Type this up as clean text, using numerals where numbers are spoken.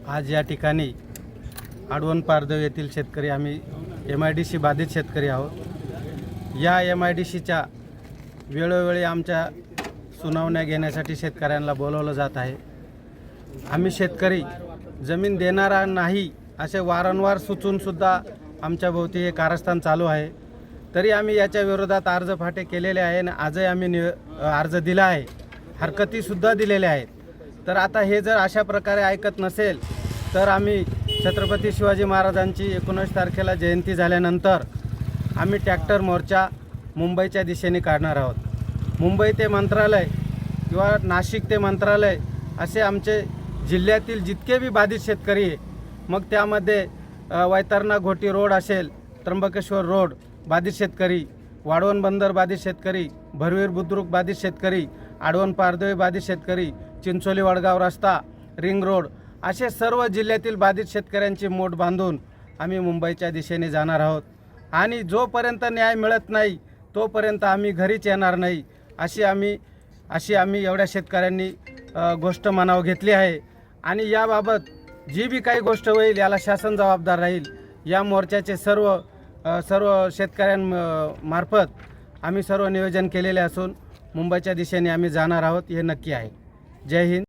आज या ठिकाणी आडवण पारदेव येथील शेतकरी आम्ही MIDC बाधित शेतकरी आहोत। या MIDCच्या वेळोवेळी आमच्या सुनावण्या घेण्यासाठी शेतकऱ्यांना बोलवलं जात आहे। आम्ही शेतकरी जमीन देणारा नाही असे वारंवार सुचूनसुद्धा आमच्या भोवती हे कारस्थान चालू आहे। तरी आम्ही याच्या विरोधात अर्ज फाटे केलेले आहे आणि आजही आम्ही अर्ज दिला आहे, हरकतीसुद्धा दिलेल्या आहेत। तर आता हे जर अशा प्रकारे ऐकत नसेल तर आम्ही छत्रपती शिवाजी महाराजांची 19 तारखेला जयंती झाल्यानंतर आम्ही ट्रॅक्टर मोर्चा मुंबईच्या दिशेने काढणार आहोत। मुंबई ते मंत्रालय किंवा नाशिक ते मंत्रालय असे आमचे जिल्ह्यातील जितके बी बाधित शेतकरी आहे, मग त्यामध्ये वैतरणा घोटी रोड असेल, त्र्यंबकेश्वर रोड बाधित शेतकरी, वाढवण बंदर बाधित शेतकरी, भरवीर बुद्रुक बाधित शेतकरी, आडवण पारदेव बाधित शेतकरी, चिंचोली वडगाव रस्ता, रिंग रोड असे सर्व जिल्ह्यातील बाधित शेतकऱ्यांची मोठ बांधून आम्ही मुंबईच्या दिशेने जाणार आहोत। आणि जोपर्यंत न्याय मिळत नाही तोपर्यंत आम्ही घरीच येणार नाही अशी आम्ही एवढ्या शेतकऱ्यांनी गोष्ट मनावर घेतली आहे। आणि याबाबत जी बी काही गोष्ट होईल याला शासन जबाबदार राहील। या मोर्चाचे सर्व शेतकऱ्यांमार्फत आम्ही सर्व नियोजन केलेले असून मुंबईच्या दिशेने आम्ही जाणार आहोत हे नक्की आहे। जय हिंद।